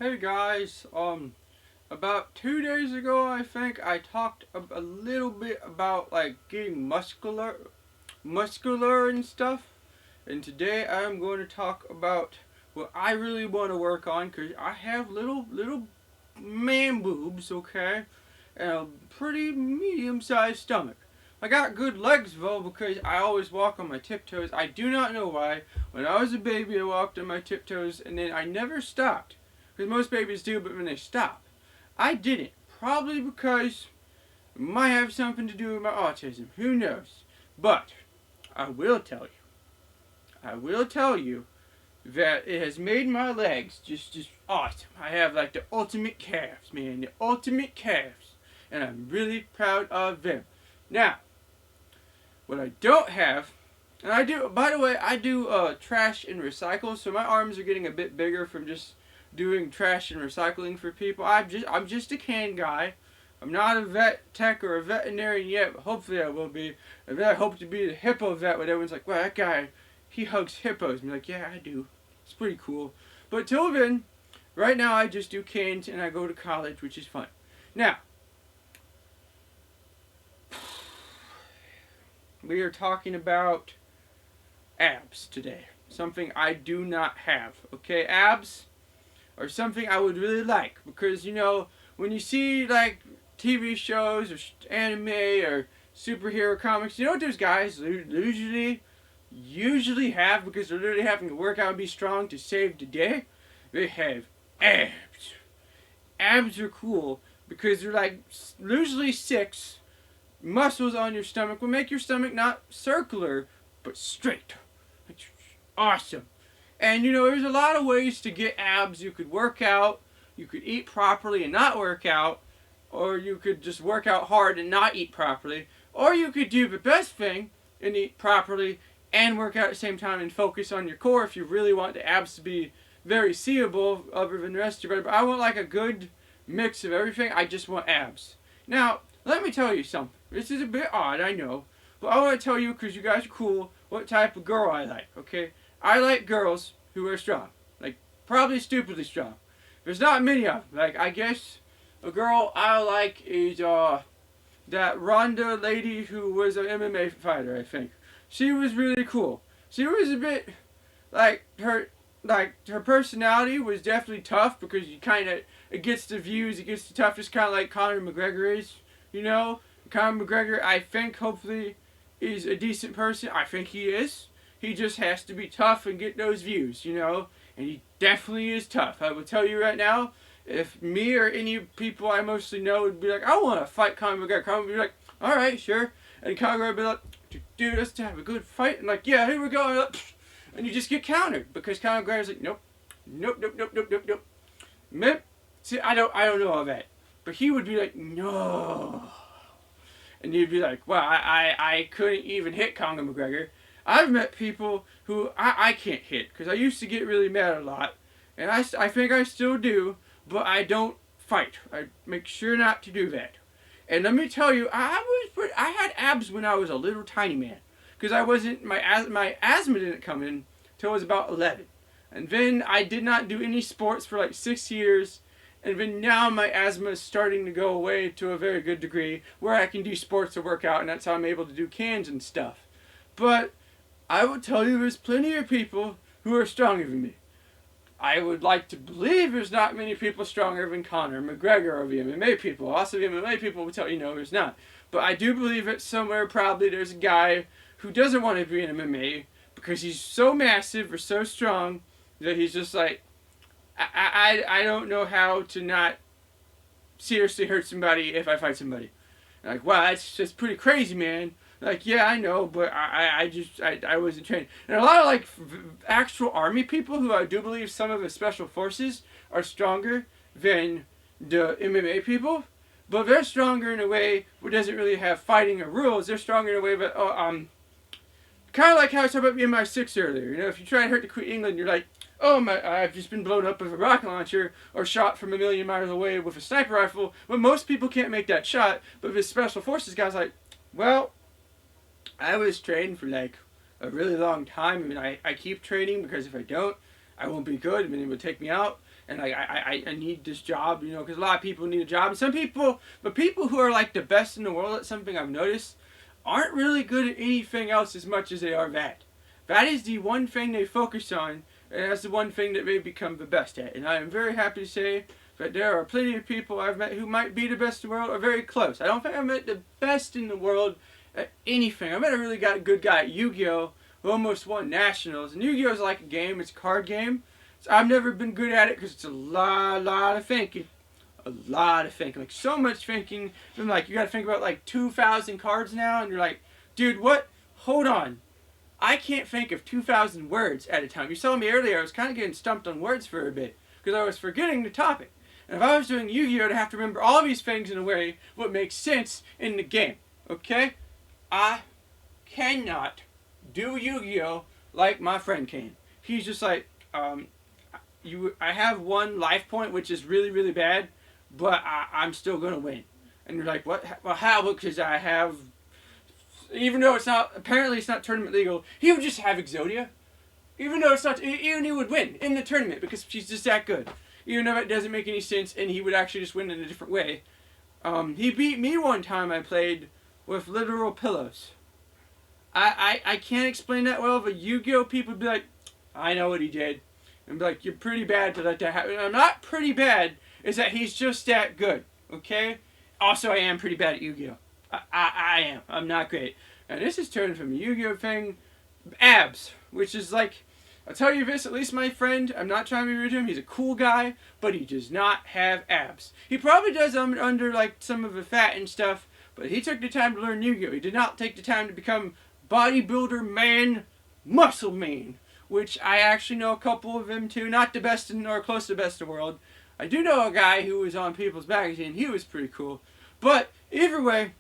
Hey guys, about 2 days ago, I think I talked a little bit about like getting muscular and stuff. And today I'm going to talk about what I really want to work on because I have little man boobs, okay, and a pretty medium-sized stomach. I got good legs though because I always walk on my tiptoes. I do not know why. When I was a baby, I walked on my tiptoes, and then I never stopped. Because most babies do, but when they stop. I didn't. Probably because it might have something to do with my autism. Who knows? But I will tell you. I will tell you that it has made my legs just awesome. I have like the ultimate calves, man. The ultimate calves. And I'm really proud of them. Now, what I don't have, and I do, by the way, I do trash and recycle, so my arms are getting a bit bigger from just doing trash and recycling for people. I'm just a can guy. I'm not a vet tech or a veterinarian yet, but hopefully I will be. And then I hope to be the hippo vet when everyone's like, wow, that guy, he hugs hippos. I'm like, yeah, I do. It's pretty cool. But till then, right now I just do cans and I go to college, which is fun. Now, we are talking about abs today. Something I do not have. Okay, abs are something I would really like because when you see like TV shows or anime or superhero comics, you know what those guys usually have because they're literally having to work out and be strong to save the day. They have abs. Abs are cool because they're like usually six muscles on your stomach will make your stomach not circular but straight. It's awesome. And there's a lot of ways to get abs. You could work out, you could eat properly and not work out, or you could just work out hard and not eat properly, or you could do the best thing and eat properly and work out at the same time and focus on your core if you really want the abs to be very seeable other than the rest of your body. But I want like a good mix of everything. I just want abs. Now, let me tell you something. This is a bit odd, I know, but I want to tell you because you guys are cool what type of girl I like, okay? I like girls who are strong. Like, probably stupidly strong. There's not many of them. Like, I guess a girl I like is, that Ronda lady who was an MMA fighter, I think. She was really cool. She was a bit, her personality was definitely tough because it gets the views, it gets the toughness, kind of like Conor McGregor is, Conor McGregor, I think, hopefully, is a decent person. I think he is. He just has to be tough and get those views, And he definitely is tough. I will tell you right now, if me or any people I mostly know would be like, I want to fight Conor McGregor, Conor would be like, all right, sure. And Conor would be like, dude, let's have a good fight. And like, yeah, here we go. And you just get countered because Conor McGregor's like, nope, nope, nope, nope, nope, nope, nope. Nope. See, I don't know all that. But he would be like, no. And you'd be like, well, I couldn't even hit Conor McGregor. I've met people who I can't hit because I used to get really mad a lot. And I think I still do, but I don't fight. I make sure not to do that. And let me tell you, I had abs when I was a little tiny man. Because I wasn't, my asthma didn't come in until I was about 11. And then I did not do any sports for like 6 years. And then now my asthma is starting to go away to a very good degree where I can do sports to work out, and that's how I'm able to do cans and stuff. But I will tell you there's plenty of people who are stronger than me. I would like to believe there's not many people stronger than Conor McGregor or the MMA people. Also, the MMA people will tell you no, there's not. But I do believe that somewhere probably there's a guy who doesn't want to be in MMA because he's so massive or so strong that he's just like, I don't know how to not seriously hurt somebody if I fight somebody. Like, wow, that's just pretty crazy, man. Like, yeah, I know, but I wasn't trained. And a lot of, like, actual army people who I do believe some of the special forces are stronger than the MMA people. But they're stronger in a way who doesn't really have fighting or rules. They're stronger in a way that, kind of like how I talked about MI6 earlier. If you try to hurt the Queen England, you're like, oh my, I've just been blown up with a rocket launcher or shot from a million miles away with a sniper rifle. Well, most people can't make that shot, but this special forces guy's like, well, I was trained for like a really long time. I mean, I keep training because if I don't, I won't be good and then it would take me out. and like I need this job, you know, because a lot of people need a job, and some people, but people who are like the best in the world at something I've noticed aren't really good at anything else as much as they are that. That is the one thing they focus on, and that's the one thing that they become the best at. And I am very happy to say that there are plenty of people I've met who might be the best in the world or very close. I don't think I met the best in the world at anything. I met a really good guy at Yu-Gi-Oh! Who almost won nationals. And Yu-Gi-Oh! Is like a game, it's a card game. So I've never been good at it because it's a lot of thinking. A lot of thinking. Like so much thinking. And like you gotta think about like 2,000 cards now and you're like, dude, what? Hold on. I can't think of 2,000 words at a time. You saw me earlier, I was kind of getting stumped on words for a bit because I was forgetting the topic. And if I was doing Yu-Gi-Oh! To have to remember all these things in a way what makes sense in the game. Okay? I cannot do Yu-Gi-Oh! Like my friend can. He's just like, I have one life point which is really bad, but I'm still gonna win. And you're like, what? Well, how? Because I have, even though it's not, apparently it's not tournament legal, he would just have Exodia. Even though it's not, even he would win in the tournament because she's just that good. Even though it doesn't make any sense and he would actually just win in a different way. He beat me one time I played with literal pillows. I can't explain that well, but Yu-Gi-Oh! People would be like, I know what he did. And be like, you're pretty bad to let that happen. I'm not pretty bad, it's that he's just that good. Okay? Also, I am pretty bad at Yu-Gi-Oh! I am. I'm not great. And this is turned from a Yu-Gi-Oh! Thing, abs, which is like, I'll tell you this, at least my friend, I'm not trying to be rude to him, he's a cool guy, but he does not have abs. He probably does under like some of the fat and stuff, but he took the time to learn Yu-Gi-Oh! He did not take the time to become bodybuilder man, muscle man, which I actually know a couple of them too, not the best in or close to the best in the world. I do know a guy who was on People's Magazine, he was pretty cool. But either way,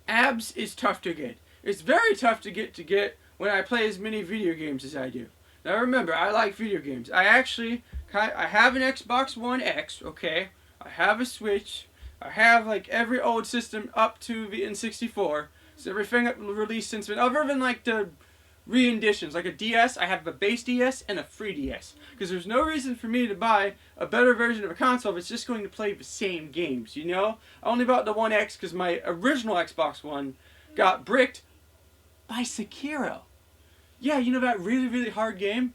abs is tough to get. It's very tough to get when I play as many video games as I do. Now remember, I like video games. I have an Xbox One X, okay? I have a Switch. I have like every old system up to the N64. So everything released since then, other than like the re-editions, like a DS, I have a base DS and a free DS. Because there's no reason for me to buy a better version of a console if it's just going to play the same games, you know? I only bought the One X because my original Xbox One got bricked by Sekiro. Yeah, you know that really hard game?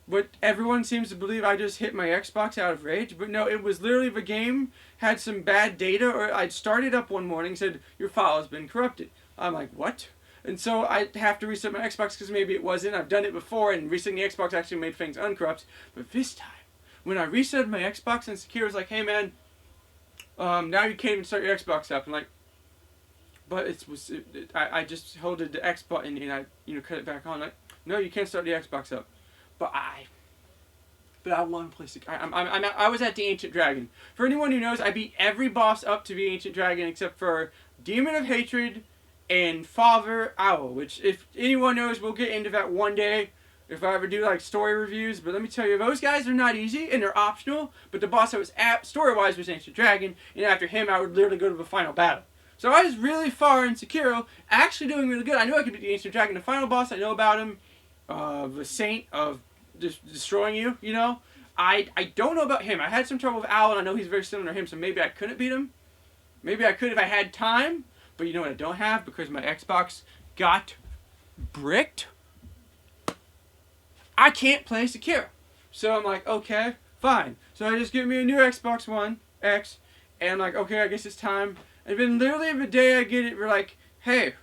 But everyone seems to believe I just hit my Xbox out of rage. But no, it was literally the game had some bad data, or I'd started up one morning and said, your file has been corrupted. I'm like, what? And so I have to reset my Xbox because maybe it wasn't. I've done it before, and resetting the Xbox actually made things uncorrupt. But this time, when I reset my Xbox and Sekiro was like, hey man, now you can't even start your Xbox up. I'm like, but I just held the X button and I cut it back on. Like, no, you can't start the Xbox up. But I want to play Sekiro. I was at the Ancient Dragon. For anyone who knows, I beat every boss up to the Ancient Dragon except for Demon of Hatred and Father Owl, which if anyone knows, we'll get into that one day if I ever do like story reviews. But let me tell you, those guys are not easy and they're optional. But the boss I was at story-wise was Ancient Dragon, and after him I would literally go to the final battle. So I was really far in Sekiro, actually doing really good. I knew I could beat the Ancient Dragon. The final boss, I know about him, the Saint of destroying you, you know. I don't know about him. I had some trouble with Owl, and I know he's very similar to him, so maybe I couldn't beat him. Maybe I could if I had time. But you know what I don't have? Because my Xbox got bricked, I can't play Sekiro. So I'm like, okay, fine. So I just get me a new Xbox One X, and I'm like, okay, I guess it's time. And then literally the day I get it, we're like, hey,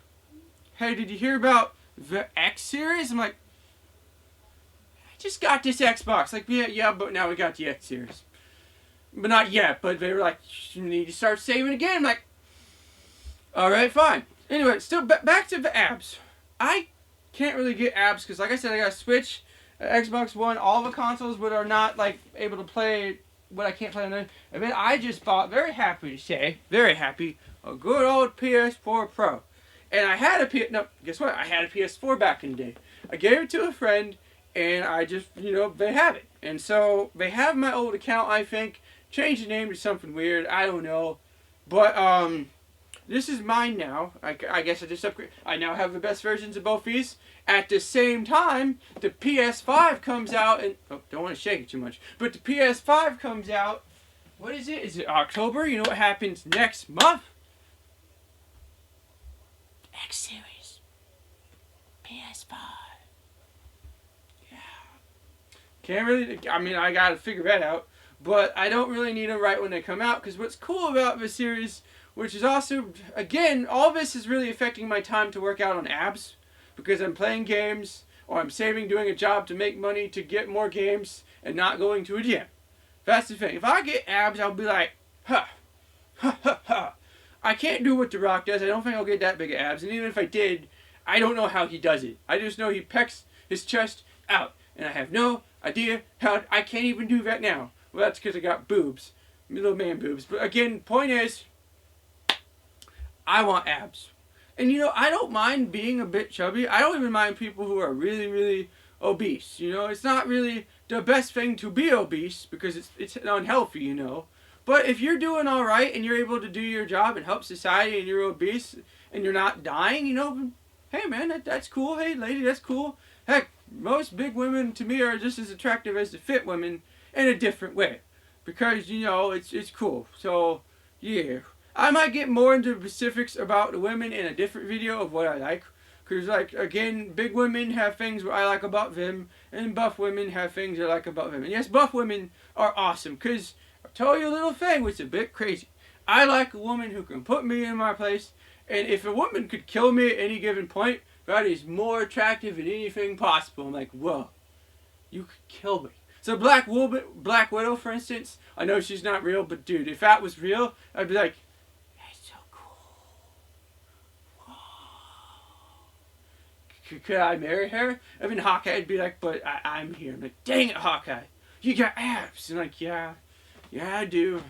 did you hear about the X series? I'm like, I just got this Xbox. Like, yeah, but now we got the X series. But not yet. But they were like, you need to start saving again. I'm like, alright, fine. Anyway, still back to the abs. I can't really get abs because, like I said, I got a Switch, Xbox One, all the consoles but are not like able to play what I can't play on them. And then I just bought, very happy to say, very happy, a good old PS4 Pro. And I had guess what? I had a PS4 back in the day. I gave it to a friend, and I just, they have it. And so they have my old account, I think. Changed the name to something weird. I don't know. But, This is mine now. I guess I just upgrade. I now have the best versions of both these. At the same time, the PS5 comes out, and oh, don't want to shake it too much. But the PS5 comes out. What is it? Is it October? You know what happens next month? X Series. PS5. Yeah. Can't really. I mean, I gotta figure that out. But I don't really need them right when they come out, because what's cool about the series, which is also, again, all this is really affecting my time to work out on abs, because I'm playing games, or I'm saving doing a job to make money to get more games, and not going to a gym. That's the thing. If I get abs, I'll be like, ha, ha, ha, ha. I can't do what The Rock does. I don't think I'll get that big of abs, and even if I did, I don't know how he does it. I just know he pecks his chest out, and I have no idea how. I can't even do that now. Well, that's because I got boobs. Little man boobs. But again, point is, I want abs. And you know, I don't mind being a bit chubby. I don't even mind people who are really, really obese. You know, it's not really the best thing to be obese because it's unhealthy, you know. But if you're doing all right and you're able to do your job and help society and you're obese and you're not dying, you know, hey man, that's cool. Hey lady, that's cool. Heck, most big women to me are just as attractive as the fit women in a different way. Because, you know, it's cool. So, yeah. I might get more into specifics about the women in a different video of what I like. Because, like, again, big women have things I like about them, and buff women have things I like about them. And yes, buff women are awesome. Because, I'll tell you a little thing which is a bit crazy. I like a woman who can put me in my place. And if a woman could kill me at any given point, that is more attractive than anything possible. I'm like, whoa, you could kill me. So Black Widow, for instance, I know she's not real, but dude, if that was real, I'd be like, that's so cool. Whoa. Could I marry her? I mean, Hawkeye'd be like, but I'm here. I'm like, dang it, Hawkeye, you got abs. And like, yeah, I do.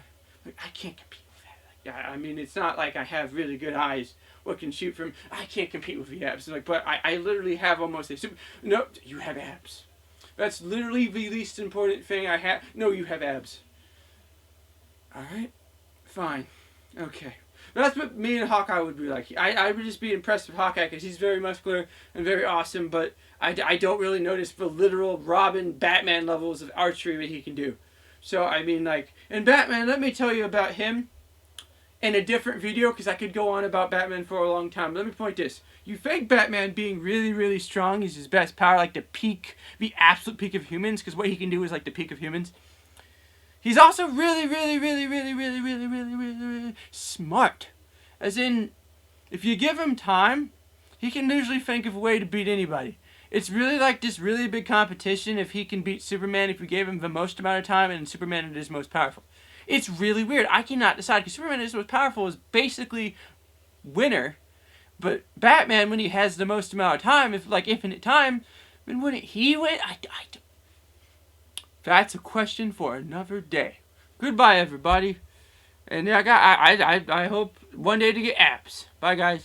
Like, I can't compete with that. Like, I mean, it's not like I have really good eyes. What can shoot from? I can't compete with the abs. And like, but I literally have almost a super. No, you have abs. That's literally the least important thing I have. No, you have abs. Alright? Fine. Okay. That's what me and Hawkeye would be like. I would just be impressed with Hawkeye because he's very muscular and very awesome, but I don't really notice the literal Robin, Batman levels of archery that he can do. So, I mean, like, and Batman, let me tell you about him in a different video because I could go on about Batman for a long time. Let me point this. You think Batman being really, really strong is his best power, like the peak, the absolute peak of humans, because what he can do is like the peak of humans. He's also really, really, really, really, really, really, really, really, really smart. As in, if you give him time, he can usually think of a way to beat anybody. It's really like this really big competition if he can beat Superman if we gave him the most amount of time and Superman is most powerful. It's really weird. I cannot decide because Superman is most powerful is basically winner. But Batman, when he has the most amount of time, if like infinite time, then wouldn't he win? That's a question for another day. Goodbye, everybody. And I hope one day to get abs. Bye, guys.